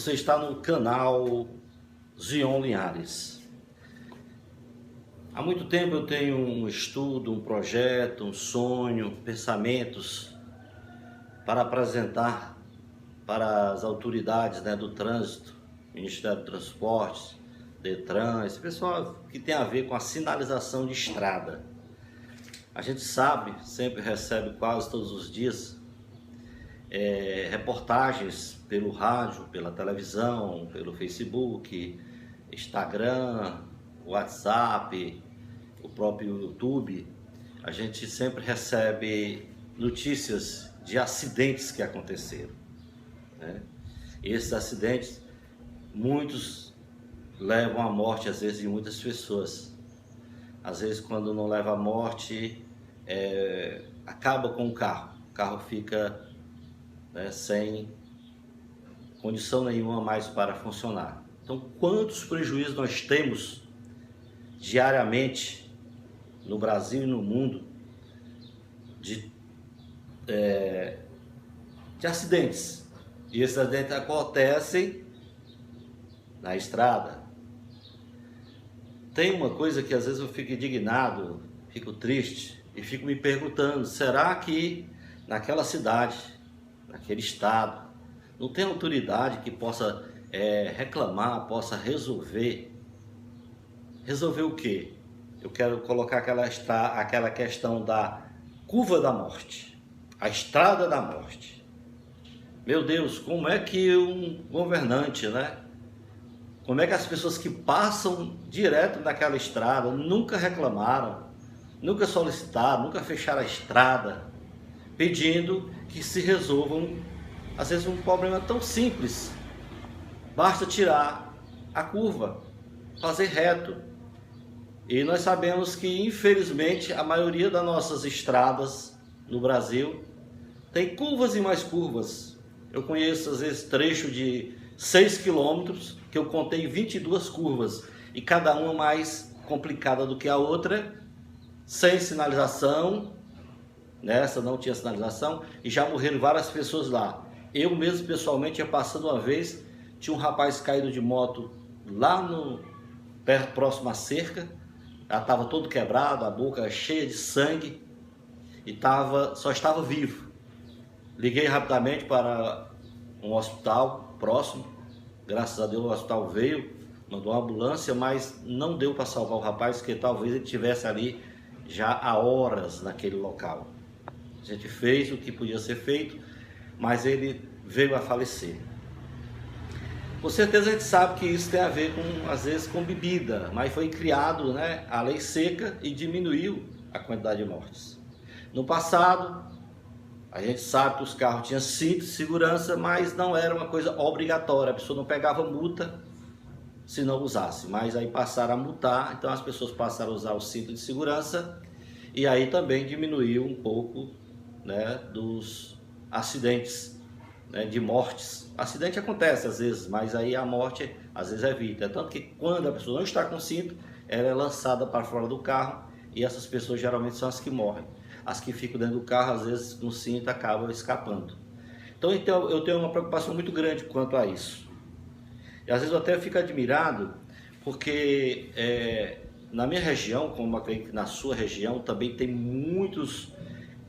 Você está no canal Zion Linhares. Há muito tempo eu tenho um estudo, um projeto, um sonho, pensamentos para apresentar para as autoridades, do trânsito, Ministério do Transportes, Detran, esse pessoal que tem a ver com a sinalização de estrada. A gente sabe, sempre recebe quase todos os dias reportagens pelo rádio, pela televisão, pelo Facebook, Instagram, WhatsApp, o próprio YouTube. A gente sempre recebe notícias de acidentes que aconteceram, né? E esses acidentes, muitos levam à morte, às vezes, de muitas pessoas. Às vezes, quando não leva à morte, acaba com o carro fica sem condição nenhuma mais para funcionar. Então, quantos prejuízos nós temos diariamente no Brasil e no mundo de acidentes? E esses acidentes acontecem na estrada. Tem uma coisa que às vezes eu fico indignado, fico triste e fico me perguntando: será que naquela cidade, naquele estado, não tem autoridade que possa reclamar, possa resolver? Resolver o quê? Eu quero colocar aquela questão da curva da morte, a estrada da morte. Meu Deus, como é que um governante, como é que as pessoas que passam direto naquela estrada nunca reclamaram, nunca solicitaram, nunca fecharam a estrada, pedindo que se resolvam, às vezes, um problema tão simples. Basta tirar a curva, fazer reto. E nós sabemos que, infelizmente, a maioria das nossas estradas no Brasil tem curvas e mais curvas. Eu conheço, às vezes, trecho de 6 quilômetros, que eu contei 22 curvas, e cada uma mais complicada do que a outra, sem sinalização. Nessa não tinha sinalização e já morreram várias pessoas lá. Eu mesmo, pessoalmente, ia passando uma vez, tinha um rapaz caído de moto lá próximo à cerca, já estava todo quebrado, a boca cheia de sangue e só estava vivo. Liguei rapidamente para um hospital próximo, graças a Deus o hospital veio, mandou uma ambulância, mas não deu para salvar o rapaz, porque talvez ele estivesse ali já há horas naquele local. A gente fez o que podia ser feito, mas ele veio a falecer. Com certeza a gente sabe que isso tem a ver às vezes com bebida, mas foi criado, a lei seca e diminuiu a quantidade de mortes. No passado, a gente sabe que os carros tinham cinto de segurança, mas não era uma coisa obrigatória, a pessoa não pegava multa se não usasse, mas aí passaram a multar, então as pessoas passaram a usar o cinto de segurança e aí também diminuiu um pouco dos acidentes, de mortes. Acidente acontece às vezes, mas aí a morte às vezes evita. Tanto que quando a pessoa não está com cinto, ela é lançada para fora do carro e essas pessoas geralmente são as que morrem. As que ficam dentro do carro, às vezes no cinto, acabam escapando. Então eu tenho uma preocupação muito grande quanto a isso. E às vezes eu até fico admirado, porque na minha região, como eu acredito que na sua região, também tem muitos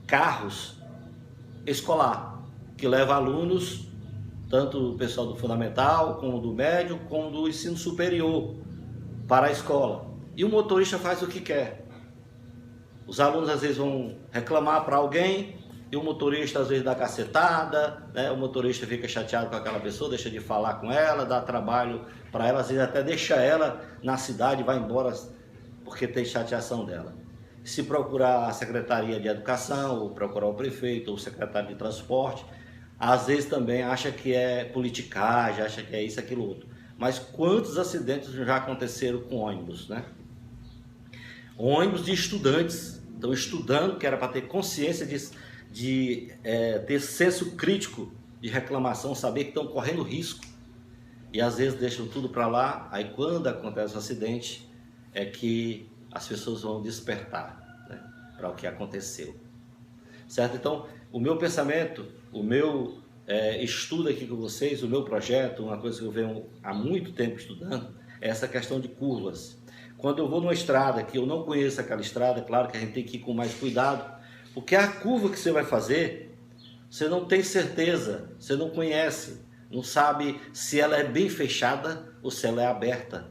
carros escolar que leva alunos, tanto o pessoal do fundamental, como do médio, como do ensino superior, para a escola. E o motorista faz o que quer. Os alunos às vezes vão reclamar para alguém e o motorista às vezes dá cacetada, o motorista fica chateado com aquela pessoa, deixa de falar com ela, dá trabalho para ela, às vezes até deixa ela na cidade e vai embora porque tem chateação dela. Se procurar a Secretaria de Educação, ou procurar o prefeito, ou o secretário de Transporte, às vezes também acha que é politicagem, acha que é isso, aquilo, outro. Mas quantos acidentes já aconteceram com ônibus, Ônibus de estudantes, estão estudando, que era para ter consciência de ter senso crítico de reclamação, saber que estão correndo risco. E às vezes deixam tudo para lá, aí quando acontece o acidente, é que as pessoas vão despertar para o que aconteceu, certo? Então, o meu pensamento, o meu estudo aqui com vocês, o meu projeto, uma coisa que eu venho há muito tempo estudando, é essa questão de curvas. Quando eu vou numa estrada que eu não conheço aquela estrada, é claro que a gente tem que ir com mais cuidado, porque a curva que você vai fazer, você não tem certeza, você não conhece, não sabe se ela é bem fechada ou se ela é aberta.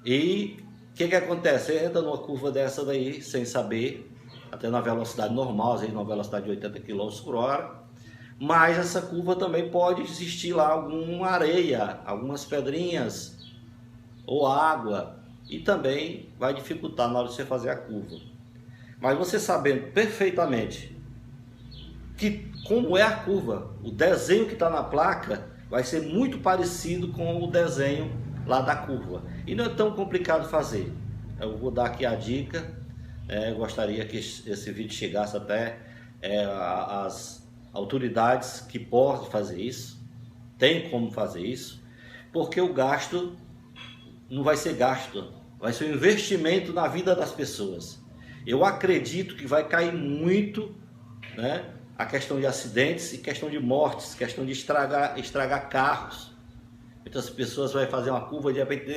E o que acontece? Você entra numa curva dessa daí, sem saber, até na velocidade normal, às vezes na velocidade de 80 km por hora, mas essa curva também pode existir lá alguma areia, algumas pedrinhas ou água, e também vai dificultar na hora de você fazer a curva. Mas você sabendo perfeitamente que como é a curva, o desenho que está na placa vai ser muito parecido com o desenho lá da curva, e não é tão complicado fazer. Eu vou dar aqui a dica. Gostaria que esse vídeo chegasse até as autoridades que podem fazer isso, tem como fazer isso, porque o gasto não vai ser gasto, vai ser um investimento na vida das pessoas. Eu acredito que vai cair muito, né, a questão de acidentes e questão de mortes, questão de estragar carros. Muitas pessoas vão fazer uma curva, de repente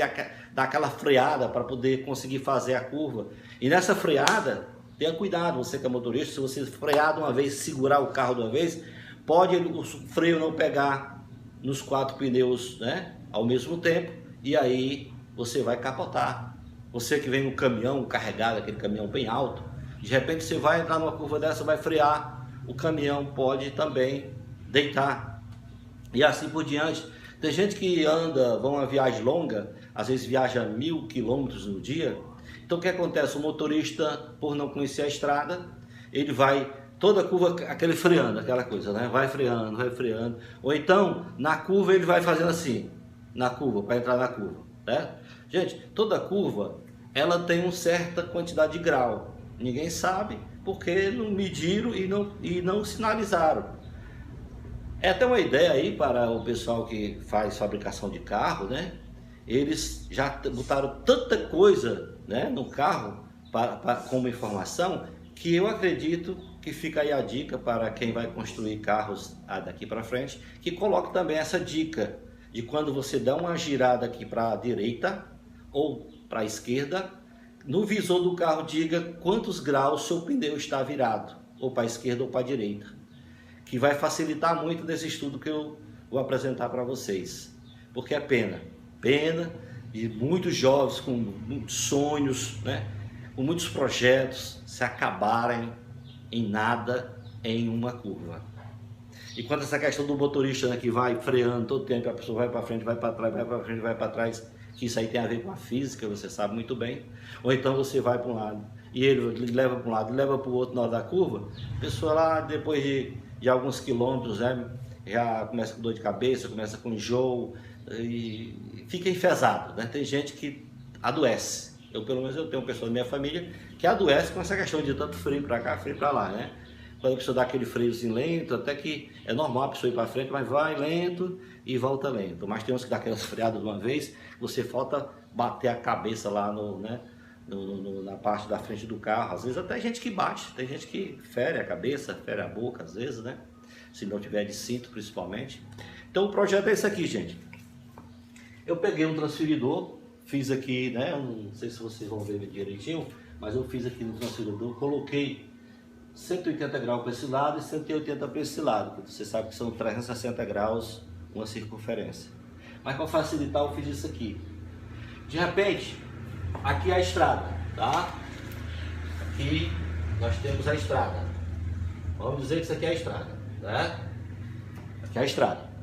dar aquela freada para poder conseguir fazer a curva. E nessa freada, tenha cuidado, você que é motorista, se você frear de uma vez, segurar o carro de uma vez, pode o freio não pegar nos 4 pneus, né, ao mesmo tempo, e aí você vai capotar. Você que vem no caminhão carregado, aquele caminhão bem alto, de repente você vai entrar numa curva dessa, vai frear, o caminhão pode também deitar. E assim por diante. Tem gente que vão uma viagem longa, às vezes viaja 1000 quilômetros no dia. Então o que acontece? O motorista, por não conhecer a estrada, ele vai toda curva, aquele freando, aquela coisa, né? Vai freando. Ou então, na curva ele vai fazendo assim, na curva, para entrar na curva, né? Gente, toda curva, ela tem uma certa quantidade de grau. Ninguém sabe porque não mediram e não sinalizaram. É até uma ideia aí para o pessoal que faz fabricação de carro, né? Eles já botaram tanta coisa, né, no carro como informação, que eu acredito que fica aí a dica para quem vai construir carros daqui para frente, que coloque também essa dica de quando você dá uma girada aqui para a direita ou para a esquerda, no visor do carro diga quantos graus seu pneu está virado, ou para a esquerda ou para a direita, que vai facilitar muito nesse estudo que eu vou apresentar para vocês. Porque é pena de muitos jovens com muitos sonhos, né, com muitos projetos, se acabarem em nada em uma curva. E quanto a essa questão do motorista, né, que vai freando todo tempo, a pessoa vai para frente, vai para trás, vai para frente, vai para trás, que isso aí tem a ver com a física, você sabe muito bem. Ou então você vai para um lado e ele leva para um lado e leva para o outro na hora da curva, a pessoa lá depois de alguns quilômetros, né, já começa com dor de cabeça, começa com enjoo e fica enfesado, né? Tem gente que adoece. Pelo menos eu tenho uma pessoa da minha família que adoece com essa questão de tanto freio para cá, freio para lá, né? Quando a pessoa dá aquele freiozinho lento, até que é normal a pessoa ir para frente, mas vai lento e volta lento. Mas tem uns que dá aquelas freadas de uma vez, você falta bater a cabeça lá na parte da frente do carro. Às vezes até gente que bate, tem gente que fere a cabeça, fere a boca, às vezes, né? Se não tiver de cinto, principalmente. Então o projeto é esse aqui, gente. Eu peguei um transferidor, fiz aqui, né? Eu não sei se vocês vão ver direitinho, mas eu fiz aqui no transferidor, coloquei 180 graus para esse lado e 180 para esse lado. Você sabe que são 360 graus uma circunferência. Mas para facilitar eu fiz isso aqui. De repente, aqui é a estrada, tá? Aqui nós temos a estrada. Vamos dizer que isso aqui é a estrada, né? Aqui é a estrada.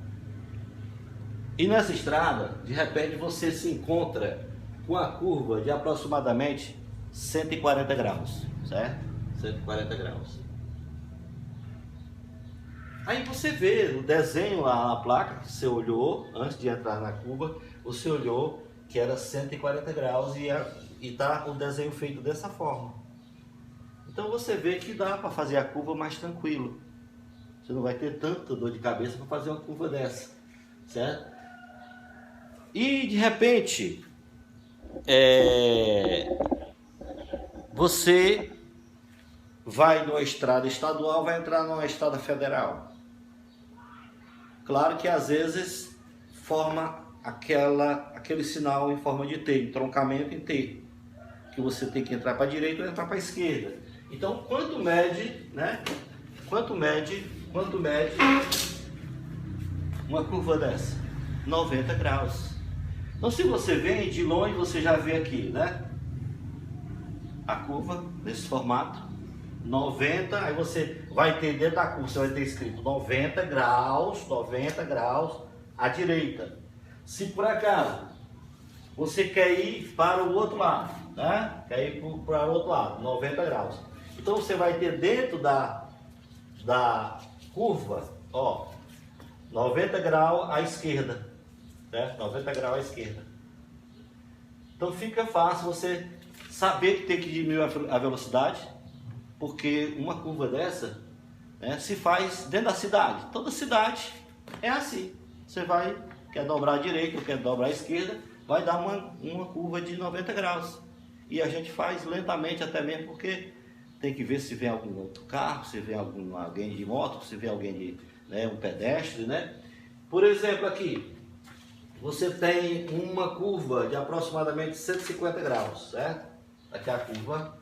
E nessa estrada, de repente você se encontra com a curva de aproximadamente 140 graus, certo? 140 graus. Aí você vê o desenho lá na placa, que você olhou antes de entrar na curva, você olhou que era 140 graus e tá o desenho feito dessa forma. Então você vê que dá para fazer a curva mais tranquilo. Você não vai ter tanta dor de cabeça para fazer uma curva dessa, certo? E de repente, você vai numa estrada estadual, vai entrar numa estrada federal. Claro que às vezes forma aquele sinal em forma de T, entroncamento em T, que você tem que entrar para a direita ou entrar para a esquerda. Então, quanto mede, né? Quanto mede uma curva dessa? 90 graus. Então, se você vem de longe, você já vê aqui, né? A curva nesse formato, 90, aí você vai ter dentro da curva, você vai ter escrito 90 graus à direita. Se por acaso você quer ir para o outro lado, né? Quer ir para o outro lado, 90 graus. Então você vai ter dentro da curva, ó, 90 graus à esquerda, certo? 90 graus à esquerda. Então fica fácil você saber que tem que diminuir a velocidade, porque uma curva dessa, né, se faz dentro da cidade. Toda cidade é assim. Você quer dobrar à direita ou quer dobrar à esquerda, vai dar uma curva de 90 graus. E a gente faz lentamente até mesmo, porque tem que ver se vem algum outro carro, se vem alguém de moto, se vem alguém um pedestre, né? Por exemplo, aqui, você tem uma curva de aproximadamente 150 graus, certo? Aqui a curva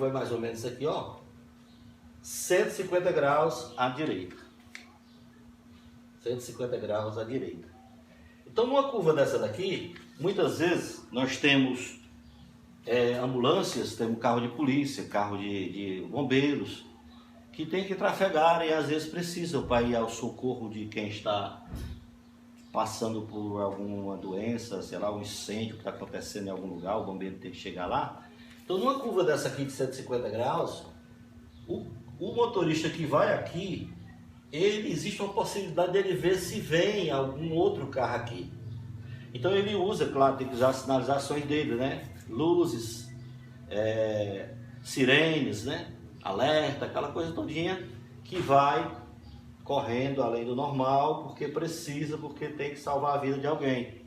é mais ou menos isso aqui, ó. 150 graus à direita. 150 graus à direita. Então, numa curva dessa daqui, muitas vezes nós temos ambulâncias, temos carro de polícia, carro de bombeiros, que tem que trafegar e às vezes precisam para ir ao socorro de quem está passando por alguma doença, sei lá, um incêndio que está acontecendo em algum lugar, o bombeiro tem que chegar lá. Então, numa curva dessa aqui de 150 graus, o motorista que vai aqui, existe uma possibilidade dele ver se vem algum outro carro aqui. Então ele usa, claro, tem que usar as sinalizações dele, né? Luzes, sirenes, né? Alerta, aquela coisa todinha que vai correndo além do normal, porque tem que salvar a vida de alguém.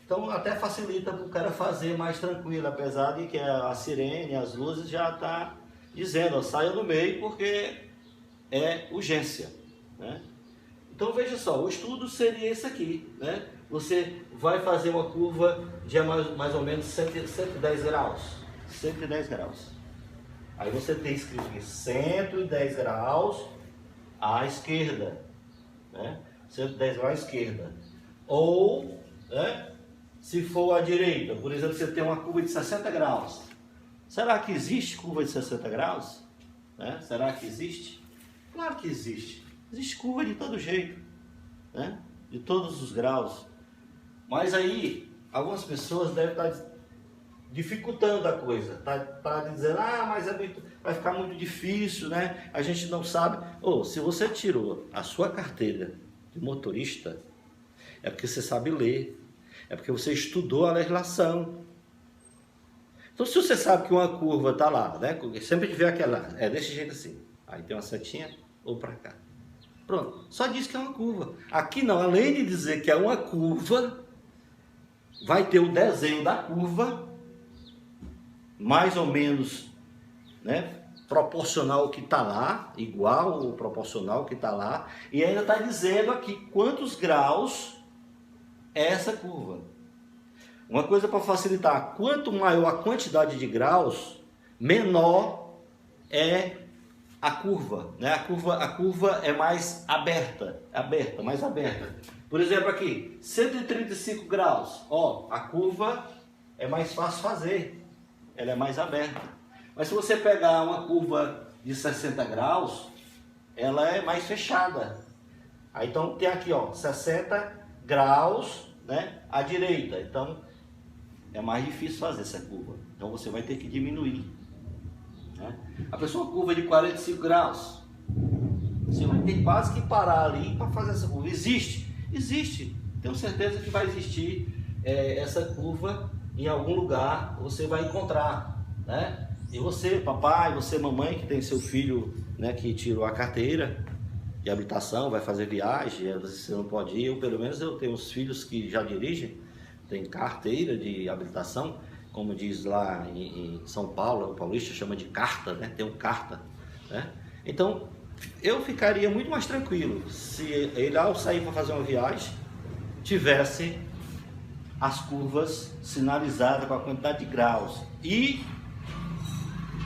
Então até facilita para o cara fazer mais tranquilo, apesar de que a sirene, as luzes já tá dizendo, ó, saia do meio porque é urgência, né? Então veja só, o estudo seria esse aqui, né? Você vai fazer uma curva de mais ou menos 110 graus. 110 graus. Aí você tem escrito aqui 110 graus à esquerda, né? 110 graus à esquerda. Ou, né, se for à direita, por exemplo, você tem uma curva de 60 graus. Será que existe curva de 60 graus? Né? Será que existe? Claro que existe. Existe curva de todo jeito, né? De todos os graus. Mas aí, algumas pessoas devem estar dificultando a coisa. Tá dizendo, mas vai ficar muito difícil, né? A gente não sabe. Se você tirou a sua carteira de motorista, é porque você sabe ler. É porque você estudou a legislação. Então, se você sabe que uma curva está lá, né? Sempre tiver aquela, desse jeito assim. Aí tem uma setinha, ou para cá. Pronto, só diz que é uma curva. Aqui não, além de dizer que é uma curva, vai ter o desenho da curva, mais ou menos, né, proporcional ao que está lá, igual ou proporcional ao que está lá, e ainda está dizendo aqui quantos graus é essa curva. Uma coisa para facilitar, quanto maior a quantidade de graus, menor é a curva, né? A curva é mais aberta. Por exemplo aqui, 135 graus, a curva é mais fácil fazer, ela é mais aberta. Mas se você pegar uma curva de 60 graus, ela é mais fechada. Aí então tem aqui, 60 graus, né, à direita. Então é mais difícil fazer essa curva. Então você vai ter que diminuir, né? A pessoa curva de 45 graus, você vai ter quase que parar ali para fazer essa curva. Existe. Tenho certeza que vai existir essa curva em algum lugar, você vai encontrar, né? E você, papai, você, mamãe, que tem seu filho, né, que tirou a carteira de habilitação, vai fazer viagem, você não pode ir. Pelo menos eu tenho uns filhos que já dirigem, tem carteira de habilitação, como diz lá em São Paulo, o paulista chama de carta, né? Tem um carta, né? Então, eu ficaria muito mais tranquilo se ele, ao sair para fazer uma viagem, tivesse as curvas sinalizadas com a quantidade de graus e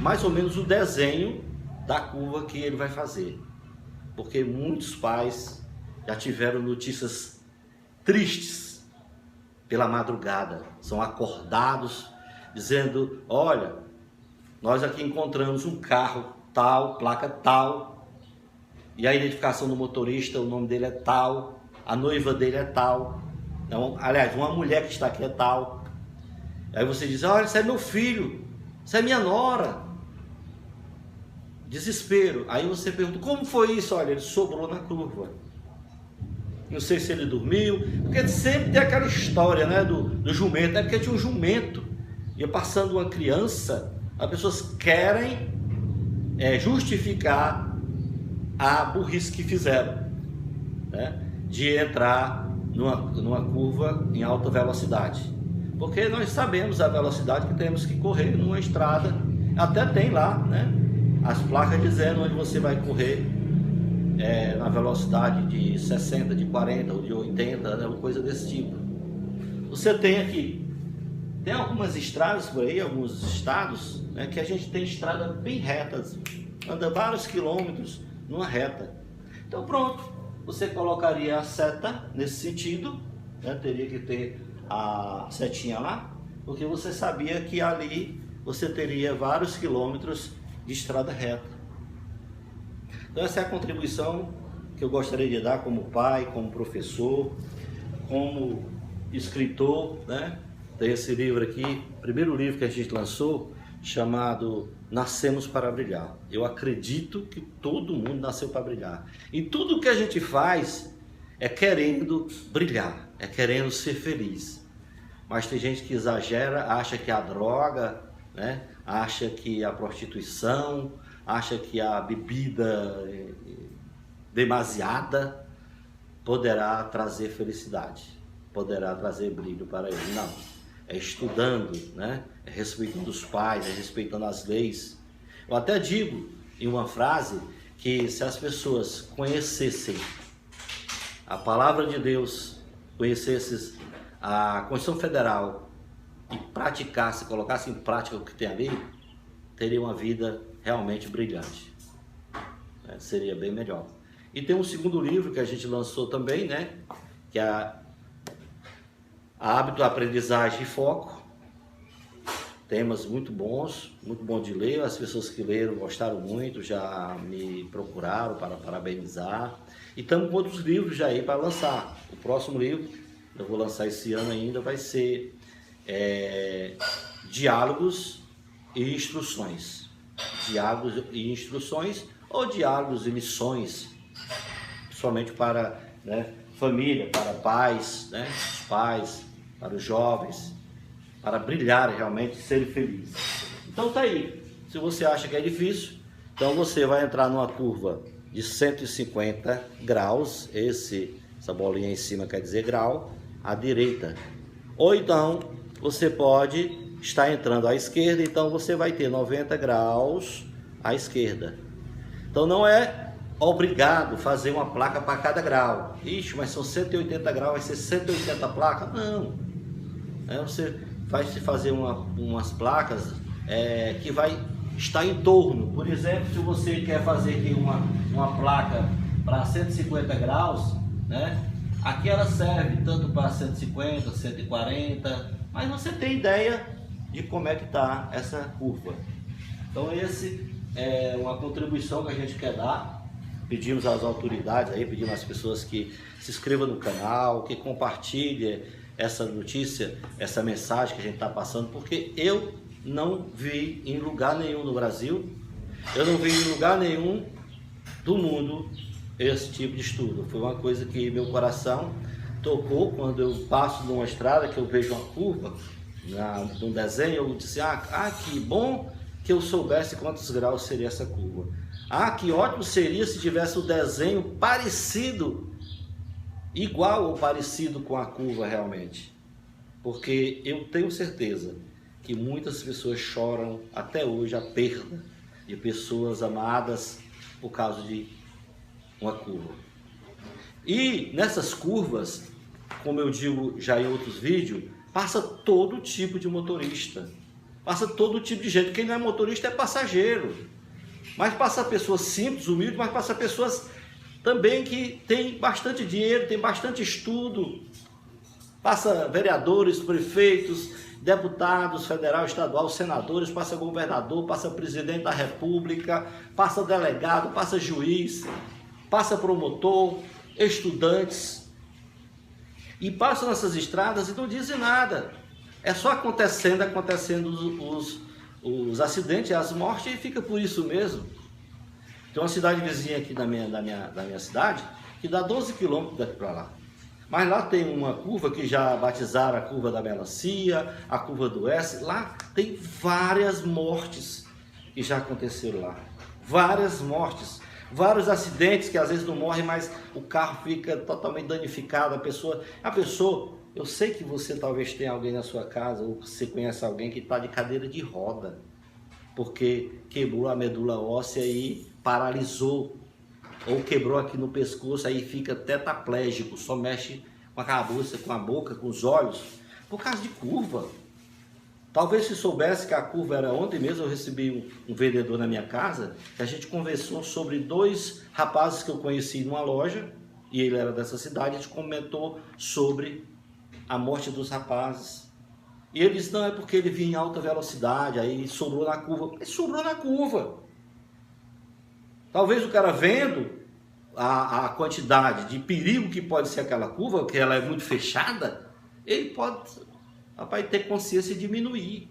mais ou menos o desenho da curva que ele vai fazer. Porque muitos pais já tiveram notícias tristes pela madrugada, são acordados dizendo: olha, nós aqui encontramos um carro tal, placa tal, e a identificação do motorista, o nome dele é tal, a noiva dele é tal, então, aliás, uma mulher que está aqui é tal. Aí você diz: olha, isso é meu filho, isso é minha nora. Desespero. Aí você pergunta: como foi isso? Olha, ele sobrou na curva. Não sei se ele dormiu, porque sempre tem aquela história, né, do jumento. É porque tinha um jumento, ia passando uma criança. As pessoas querem justificar a burrice que fizeram, né, de entrar numa curva em alta velocidade, porque nós sabemos a velocidade que temos que correr numa estrada. Até tem lá, né, as placas dizendo onde você vai correr na velocidade de 60, de 40 ou de 80, né, coisa desse tipo. Você tem aqui, tem algumas estradas por aí, alguns estados, né, que a gente tem estrada bem retas, anda vários quilômetros numa reta. Então pronto, você colocaria a seta nesse sentido, né, teria que ter a setinha lá, porque você sabia que ali você teria vários quilômetros de estrada reta. Então essa é a contribuição que eu gostaria de dar como pai, como professor, como escritor, né? Tem esse livro aqui, primeiro livro que a gente lançou, chamado Nascemos para Brilhar. Eu acredito que todo mundo nasceu para brilhar. E tudo que a gente faz é querendo brilhar, é querendo ser feliz. Mas tem gente que exagera, acha que a droga, né, acha que a prostituição, acha que a bebida demasiada poderá trazer felicidade, poderá trazer brilho para ele. Não, é estudando, né, é respeitando os pais, é respeitando as leis. Eu até digo em uma frase que se as pessoas conhecessem a palavra de Deus, conhecessem a Constituição Federal e praticasse, colocasse em prática o que tem ali, teria uma vida realmente brilhante, seria bem melhor. E tem um segundo livro que a gente lançou também, né, que é a Hábito, Aprendizagem e Foco. Temas muito bons, muito bom de ler. As pessoas que leram gostaram muito, já me procuraram para parabenizar. E estamos com outros livros já aí para lançar. O próximo livro, eu vou lançar esse ano ainda, vai ser Diálogos e Instruções. Diálogos e Instruções, ou diálogos e lições, somente para, né, família, para pais, né, os pais, para os jovens, para brilharem realmente e serem felizes. Então tá aí. Se você acha que é difícil, então você vai entrar numa curva de 150 graus, essa bolinha em cima quer dizer grau, à direita. Ou então você pode estar entrando à esquerda, então você vai ter 90 graus à esquerda. Então não é obrigado fazer uma placa para cada grau. Ixi, mas são 180 graus, vai ser 180 placas? Não. Você vai se fazer umas placas que vai estar em torno. Por exemplo, se você quer fazer aqui uma placa para 150 graus, né? Aqui ela serve tanto para 150, 140, mas você tem ideia de como é que está essa curva. Então esse é uma contribuição que a gente quer dar. Pedimos às autoridades aí, pedimos às pessoas que se inscrevam no canal, que compartilhem essa notícia, essa mensagem que a gente está passando, porque eu não vi em lugar nenhum no Brasil, eu não vi em lugar nenhum do mundo esse tipo de estudo. Foi uma coisa que meu coração tocou quando eu passo numa estrada, que eu vejo uma curva, num desenho, eu disse, que bom que eu soubesse quantos graus seria essa curva. Que ótimo seria se tivesse o desenho parecido, igual ou parecido com a curva realmente. Porque eu tenho certeza que muitas pessoas choram até hoje a perda de pessoas amadas por causa de uma curva. E nessas curvas, como eu digo já em outros vídeos, passa todo tipo de motorista, passa todo tipo de gente. Quem não é motorista é passageiro, mas passa pessoas simples, humildes, mas passa pessoas também que têm bastante dinheiro, têm bastante estudo, passa vereadores, prefeitos, deputados federal, estadual, senadores, passa governador, passa presidente da república, passa delegado, passa juiz, passa promotor, estudantes, e passam nessas estradas e não dizem nada. É só acontecendo os acidentes, as mortes, e fica por isso mesmo. Tem uma cidade vizinha aqui da minha cidade que dá 12 quilômetros daqui para lá. Mas lá tem uma curva que já batizaram a curva da melancia, a curva do S. Lá tem várias mortes que já aconteceram lá. Várias mortes. Vários acidentes que às vezes não morrem, mas o carro fica totalmente danificado. A pessoa, eu sei que você talvez tenha alguém na sua casa, ou você conhece alguém que está de cadeira de roda, porque quebrou a medula óssea e paralisou, ou quebrou aqui no pescoço, aí fica tetraplégico, só mexe com a cabeça, com a boca, com os olhos, por causa de curva. Talvez se soubesse que a curva era ontem mesmo, eu recebi um vendedor na minha casa, que a gente conversou sobre 2 rapazes que eu conheci numa loja, e ele era dessa cidade, a gente comentou sobre a morte dos rapazes. E ele disse, não, é porque ele vinha em alta velocidade, aí sobrou na curva. Mas sobrou na curva. Talvez o cara vendo a quantidade de perigo que pode ser aquela curva, que ela é muito fechada, ele pode, rapaz, ter consciência e diminuir.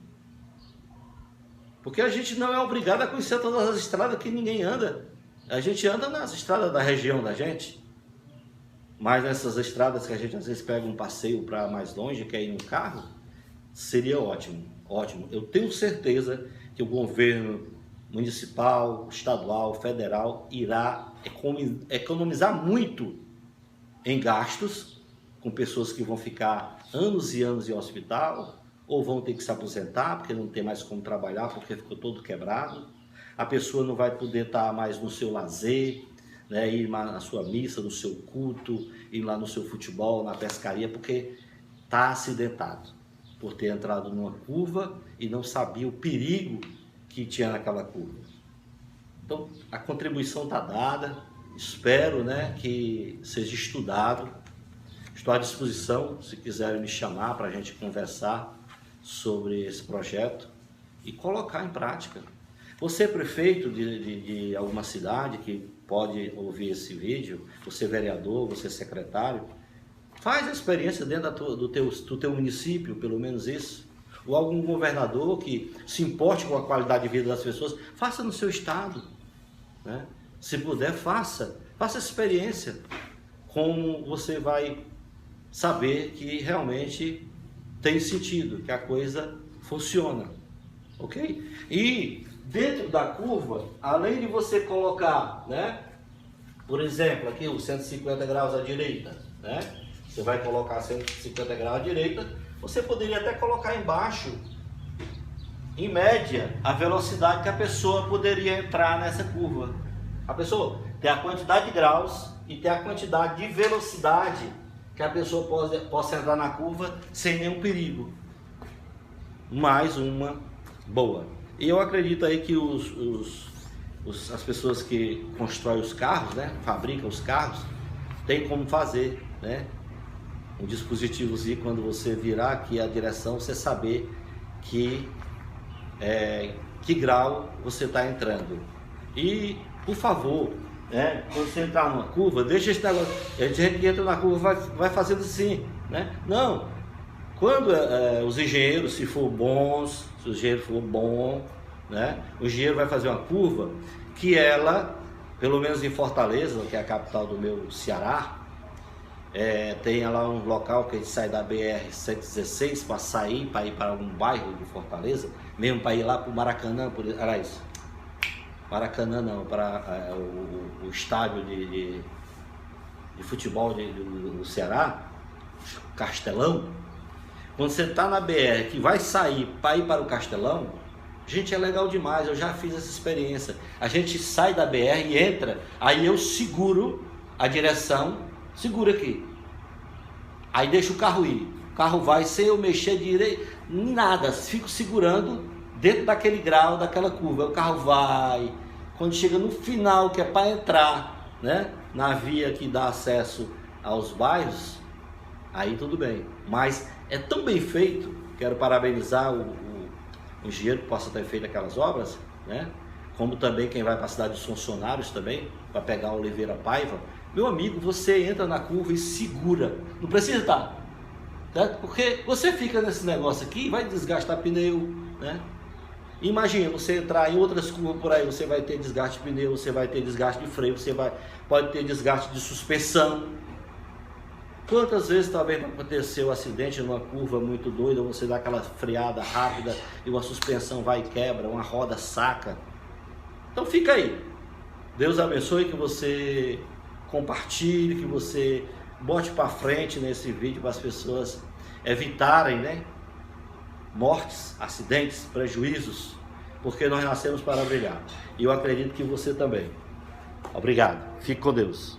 Porque a gente não é obrigado a conhecer todas as estradas que ninguém anda. A gente anda nas estradas da região da gente. Mas nessas estradas que a gente às vezes pega um passeio para mais longe, quer ir no carro, seria ótimo, ótimo. Eu tenho certeza que o governo municipal, estadual, federal irá economizar muito em gastos com pessoas que vão ficar anos e anos em hospital, ou vão ter que se aposentar porque não tem mais como trabalhar, porque ficou todo quebrado. A pessoa não vai poder estar mais no seu lazer, né, ir na sua missa, no seu culto, ir lá no seu futebol, na pescaria, porque está acidentado, por ter entrado numa curva e não sabia o perigo que tinha naquela curva. Então, a contribuição está dada, espero, né, que seja estudado. Estou à disposição, se quiserem me chamar para a gente conversar sobre esse projeto e colocar em prática. Você é prefeito de alguma cidade que pode ouvir esse vídeo, você é vereador, você é secretário, faz a experiência dentro do teu município, pelo menos isso. Ou algum governador que se importe com a qualidade de vida das pessoas, faça no seu estado, né? Se puder, faça essa experiência, como você vai saber que realmente tem sentido, que a coisa funciona, ok? E dentro da curva, além de você colocar, né, por exemplo, aqui o 150 graus à direita, né? Você vai colocar 150 graus à direita, você poderia até colocar embaixo, em média, a velocidade que a pessoa poderia entrar nessa curva. A pessoa tem a quantidade de graus e tem a quantidade de velocidade que a pessoa possa entrar na curva sem nenhum perigo. Mais uma boa. E eu acredito aí que as pessoas que constroem os carros, né, fabricam os carros, tem como fazer, né, um dispositivozinho, quando você virar aqui a direção, você saber que grau você está entrando. E, por favor, né, quando você entrar numa curva, deixa esse negócio, a gente que entra na curva vai fazendo assim, né? Não, quando os engenheiros, se for bons, se o engenheiro for bom, né, o engenheiro vai fazer uma curva que ela, pelo menos em Fortaleza, que é a capital do meu Ceará, tem lá um local que a gente sai da BR-116 para ir para algum bairro de Fortaleza, mesmo para ir lá para o Maracanã, era isso. Maracanã não, para o estádio de futebol do Ceará, Castelão. Quando você está na BR que vai sair para ir para o Castelão, Gente, é legal demais, eu já fiz essa experiência. A gente sai da BR e entra, aí eu seguro a direção, seguro aqui. Aí deixa o carro ir. O carro vai sem eu mexer direito, nada, fico segurando dentro daquele grau, daquela curva. Aí o carro vai, quando chega no final, que é para entrar, né, na via que dá acesso aos bairros, aí tudo bem. Mas é tão bem feito, quero parabenizar o engenheiro que possa ter feito aquelas obras, né? Como também quem vai para a cidade dos funcionários também, para pegar o Oliveira Paiva. Meu amigo, você entra na curva e segura, não precisa estar, certo? Porque você fica nesse negócio aqui e vai desgastar pneu, né? Imagina você entrar em outras curvas por aí, você vai ter desgaste de pneu, você vai ter desgaste de freio, pode ter desgaste de suspensão. Quantas vezes talvez aconteceu um acidente numa curva muito doida, você dá aquela freada rápida e uma suspensão vai e quebra, uma roda saca. Então fica aí. Deus abençoe, que você compartilhe, que você bote para frente nesse vídeo para as pessoas evitarem, né, mortes, acidentes, prejuízos, porque nós nascemos para brilhar. E eu acredito que você também. Obrigado. Fique com Deus.